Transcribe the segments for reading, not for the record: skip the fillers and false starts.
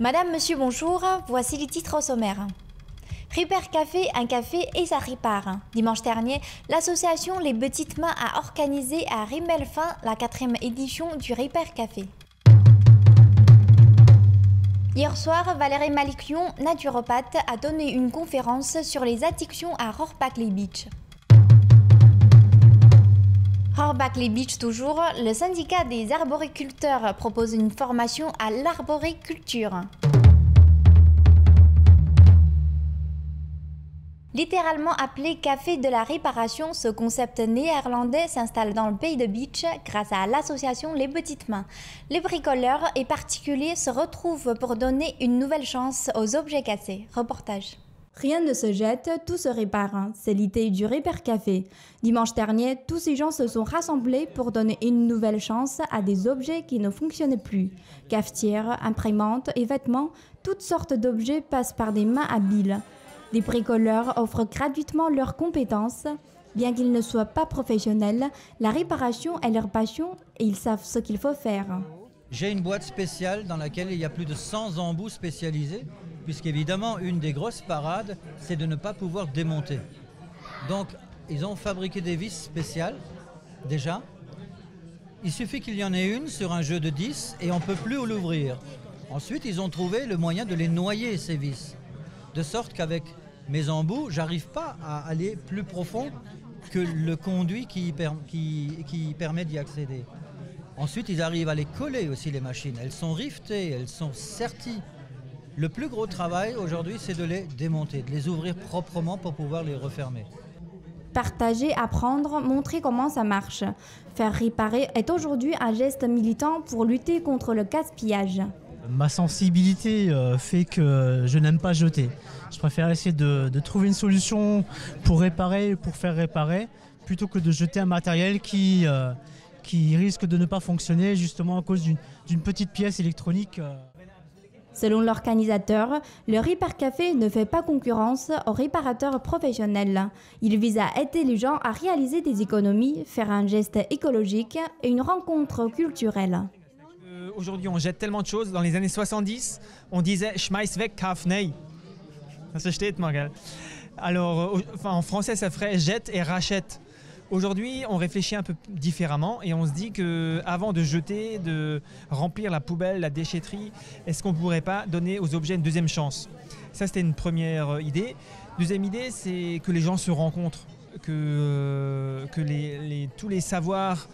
Madame, monsieur, bonjour. Voici les titres au sommaire. Ripper Café, un café et ça répare. Dimanche dernier, l'association Les Petites Mains a organisé à Rimmelfin la 4e édition du Ripper Café. Hier soir, Valérie Malikion, naturopathe, a donné une conférence sur les addictions à Rohrbach-les Beach. Rohrbach-les Beach toujours, le syndicat des arboriculteurs propose une formation à l'arboriculture. Littéralement appelé Café de la réparation, ce concept néerlandais s'installe dans le pays de Beach grâce à l'association Les Petites Mains. Les bricoleurs et particuliers se retrouvent pour donner une nouvelle chance aux objets cassés. Reportage. Rien ne se jette, tout se répare. C'est l'idée du Ripper Café. Dimanche dernier, tous ces gens se sont rassemblés pour donner une nouvelle chance à des objets qui ne fonctionnaient plus. Cafetières, imprimantes et vêtements, toutes sortes d'objets passent par des mains habiles. Les bricoleurs offrent gratuitement leurs compétences. Bien qu'ils ne soient pas professionnels, la réparation est leur passion et ils savent ce qu'il faut faire. J'ai une boîte spéciale dans laquelle il y a plus de 100 embouts spécialisés, puisqu'évidemment, une des grosses parades, c'est de ne pas pouvoir démonter. Donc, ils ont fabriqué des vis spéciales, déjà. Il suffit qu'il y en ait une sur un jeu de 10 et on ne peut plus l'ouvrir. Ensuite, ils ont trouvé le moyen de les noyer, ces vis. De sorte qu'avec mes embouts, j'arrive pas à aller plus profond que le conduit qui permet d'y accéder. Ensuite, ils arrivent à les coller aussi, les machines. Elles sont rivetées, elles sont serties. Le plus gros travail aujourd'hui, c'est de les démonter, de les ouvrir proprement pour pouvoir les refermer. Partager, apprendre, montrer comment ça marche. Faire réparer est aujourd'hui un geste militant pour lutter contre le gaspillage. Ma sensibilité fait que je n'aime pas jeter. Je préfère essayer de trouver une solution pour réparer, pour faire réparer, plutôt que de jeter un matériel qui risque de ne pas fonctionner justement à cause d'une petite pièce électronique. Selon l'organisateur, le Ripper Café ne fait pas concurrence aux réparateurs professionnels. Il vise à aider les gens à réaliser des économies, faire un geste écologique et une rencontre culturelle. Aujourd'hui, on jette tellement de choses. Dans les années 70, on disait « Schmeiß weg, kauf neu ». Ça steht mal, gell. Alors, en français, ça ferait « jette et rachète ». Aujourd'hui, on réfléchit un peu différemment et on se dit qu'avant de jeter, de remplir la poubelle, la déchetterie, est-ce qu'on ne pourrait pas donner aux objets une deuxième chance? Ça, c'était une première idée. Deuxième idée, c'est que les gens se rencontrent, que tous les savoirs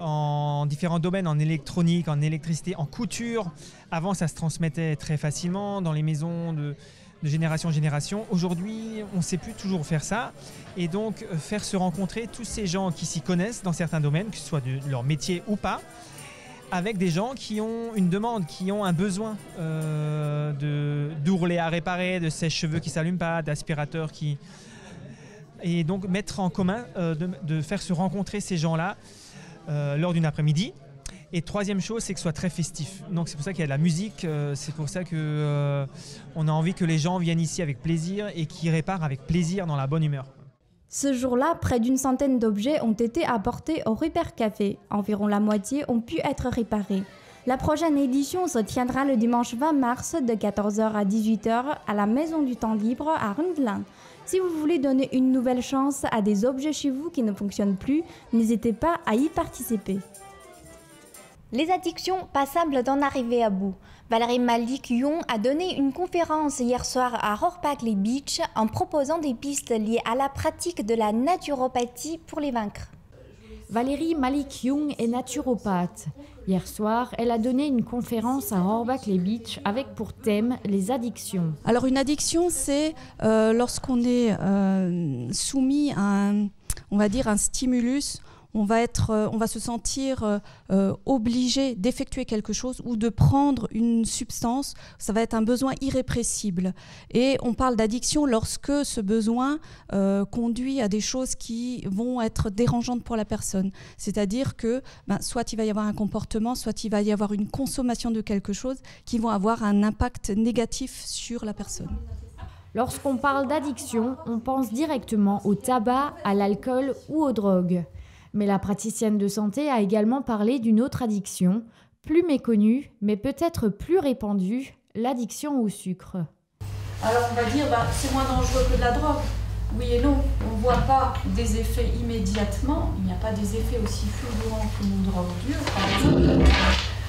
en différents domaines, en électronique, en électricité, en couture. Avant, ça se transmettait très facilement dans les maisons de génération en génération. Aujourd'hui, on ne sait plus toujours faire ça. Et donc, faire se rencontrer tous ces gens qui s'y connaissent dans certains domaines, que ce soit de leur métier ou pas, avec des gens qui ont une demande, qui ont un besoin d'ourlet à réparer, de sèche-cheveux qui ne s'allument pas, d'aspirateurs qui... Et donc, mettre en commun, de faire se rencontrer ces gens-là lors d'une après-midi. Et troisième chose, c'est que ce soit très festif. Donc c'est pour ça qu'il y a de la musique, c'est pour ça qu'on a envie que les gens viennent ici avec plaisir et qu'ils réparent avec plaisir dans la bonne humeur. Ce jour-là, près d'une centaine d'objets ont été apportés au Ripper Café. Environ la moitié ont pu être réparés. La prochaine édition se tiendra le dimanche 20 mars de 14h à 18h à la Maison du Temps Libre à Rundelin. Si vous voulez donner une nouvelle chance à des objets chez vous qui ne fonctionnent plus, n'hésitez pas à y participer. Les addictions, pas simple d'en arriver à bout. Valérie Malikion a donné une conférence hier soir à Rohrbach-les Beach en proposant des pistes liées à la pratique de la naturopathie pour les vaincre. Valérie Malikion est naturopathe. Hier soir, elle a donné une conférence à Rohrbach-les Beach avec pour thème les addictions. Alors une addiction, c'est lorsqu'on est soumis à un stimulus. On va se sentir obligé d'effectuer quelque chose ou de prendre une substance. Ça va être un besoin irrépressible. Et on parle d'addiction lorsque ce besoin conduit à des choses qui vont être dérangeantes pour la personne. C'est-à-dire que soit il va y avoir un comportement, soit il va y avoir une consommation de quelque chose qui vont avoir un impact négatif sur la personne. Lorsqu'on parle d'addiction, on pense directement au tabac, à l'alcool ou aux drogues. Mais la praticienne de santé a également parlé d'une autre addiction, plus méconnue, mais peut-être plus répandue, l'addiction au sucre. Alors on va dire, c'est moins dangereux que de la drogue. Oui et non, on ne voit pas des effets immédiatement, il n'y a pas des effets aussi fulgurants qu'une drogue dure, par exemple.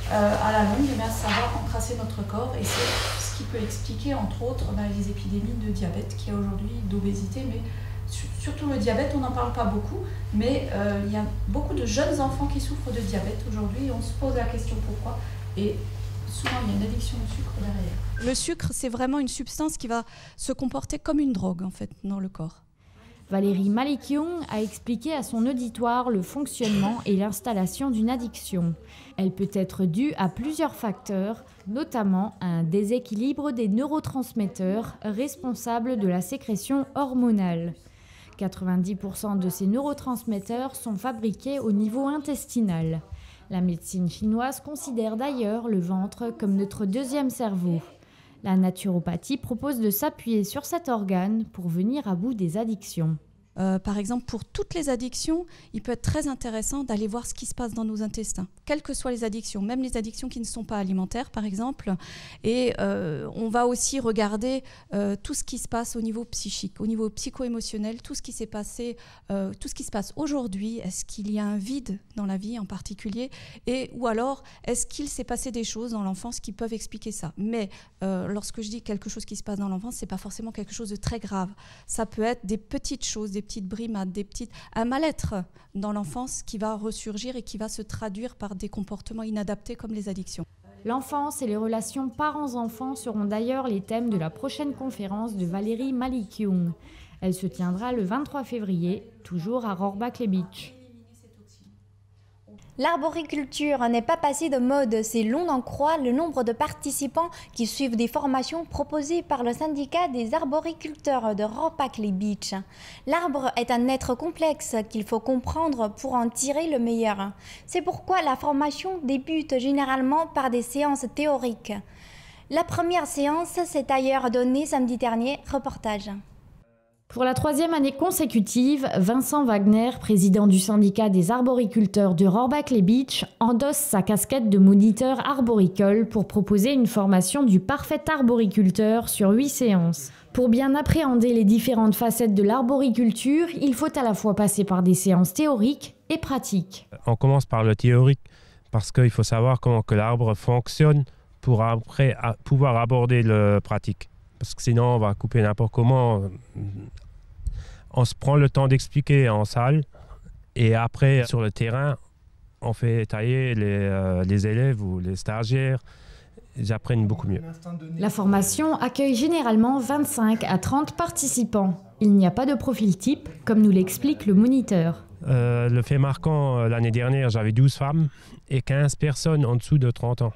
À la longue, ça va encrasser notre corps et c'est ce qui peut expliquer, entre autres, les épidémies de diabète qu'il y a aujourd'hui, d'obésité, mais surtout le diabète, on n'en parle pas beaucoup, mais il y a beaucoup de jeunes enfants qui souffrent de diabète aujourd'hui et on se pose la question pourquoi. Et souvent, il y a une addiction au sucre derrière. Le sucre, c'est vraiment une substance qui va se comporter comme une drogue, en fait, dans le corps. Valérie Malikiung a expliqué à son auditoire le fonctionnement et l'installation d'une addiction. Elle peut être due à plusieurs facteurs, notamment à un déséquilibre des neurotransmetteurs responsables de la sécrétion hormonale. 90% de ces neurotransmetteurs sont fabriqués au niveau intestinal. La médecine chinoise considère d'ailleurs le ventre comme notre deuxième cerveau. La naturopathie propose de s'appuyer sur cet organe pour venir à bout des addictions. Par exemple, pour toutes les addictions, il peut être très intéressant d'aller voir ce qui se passe dans nos intestins, quelles que soient les addictions, même les addictions qui ne sont pas alimentaires, par exemple. Et on va aussi regarder tout ce qui se passe au niveau psychique, au niveau psycho-émotionnel, tout ce qui s'est passé, tout ce qui se passe aujourd'hui. Est-ce qu'il y a un vide dans la vie en particulier, ou alors est-ce qu'il s'est passé des choses dans l'enfance qui peuvent expliquer ça? Mais lorsque je dis quelque chose qui se passe dans l'enfance, c'est pas forcément quelque chose de très grave. Ça peut être des petites choses, des petites brimades, un mal-être dans l'enfance qui va ressurgir et qui va se traduire par des comportements inadaptés comme les addictions. L'enfance et les relations parents-enfants seront d'ailleurs les thèmes de la prochaine conférence de Valérie Malikiung. Elle se tiendra le 23 février, toujours à Rohrbach-les-Bitches. L'arboriculture n'est pas passée de mode, c'est l'on en croit le nombre de participants qui suivent des formations proposées par le syndicat des arboriculteurs de Rohrbach-les-Bitches. L'arbre est un être complexe qu'il faut comprendre pour en tirer le meilleur. C'est pourquoi la formation débute généralement par des séances théoriques. La première séance s'est d'ailleurs donnée samedi dernier, reportage. Pour la 3e année consécutive, Vincent Wagner, président du syndicat des arboriculteurs de Rohrbach-les-Bitches, endosse sa casquette de moniteur arboricole pour proposer une formation du parfait arboriculteur sur 8 séances. Pour bien appréhender les différentes facettes de l'arboriculture, il faut à la fois passer par des séances théoriques et pratiques. On commence par le théorique parce qu'il faut savoir comment que l'arbre fonctionne pour après pouvoir aborder le pratique. Parce que sinon, on va couper n'importe comment. On se prend le temps d'expliquer en salle. Et après, sur le terrain, on fait tailler les élèves ou les stagiaires. Ils apprennent beaucoup mieux. La formation accueille généralement 25 à 30 participants. Il n'y a pas de profil type, comme nous l'explique le moniteur. Le fait marquant, l'année dernière, j'avais 12 femmes et 15 personnes en dessous de 30 ans.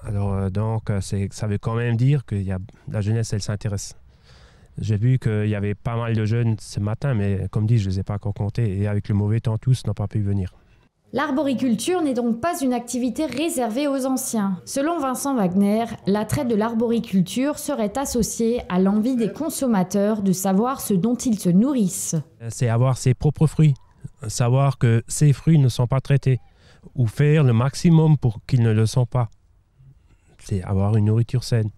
Alors donc, ça veut quand même dire que la jeunesse, elle s'intéresse. J'ai vu qu'il y avait pas mal de jeunes ce matin, mais comme dit, je ne les ai pas encore comptés. Et avec le mauvais temps, tous n'ont pas pu venir. L'arboriculture n'est donc pas une activité réservée aux anciens. Selon Vincent Wagner, l'attrait de l'arboriculture serait associé à l'envie des consommateurs de savoir ce dont ils se nourrissent. C'est avoir ses propres fruits, savoir que ces fruits ne sont pas traités, ou faire le maximum pour qu'ils ne le sont pas. C'est avoir une nourriture saine.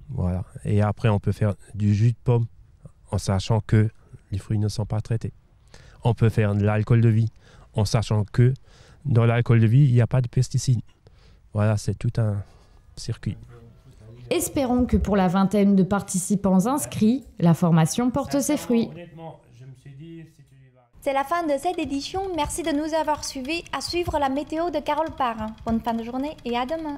Voilà. Et après, on peut faire du jus de pomme en sachant que les fruits ne sont pas traités. On peut faire de l'alcool de vie en sachant que dans l'alcool de vie, il n'y a pas de pesticides. Voilà, c'est tout un circuit. Espérons que pour la vingtaine de participants inscrits, la formation porte ses fruits. C'est la fin de cette édition. Merci de nous avoir suivis. À suivre la météo de Carole Parr. Bonne fin de journée et à demain.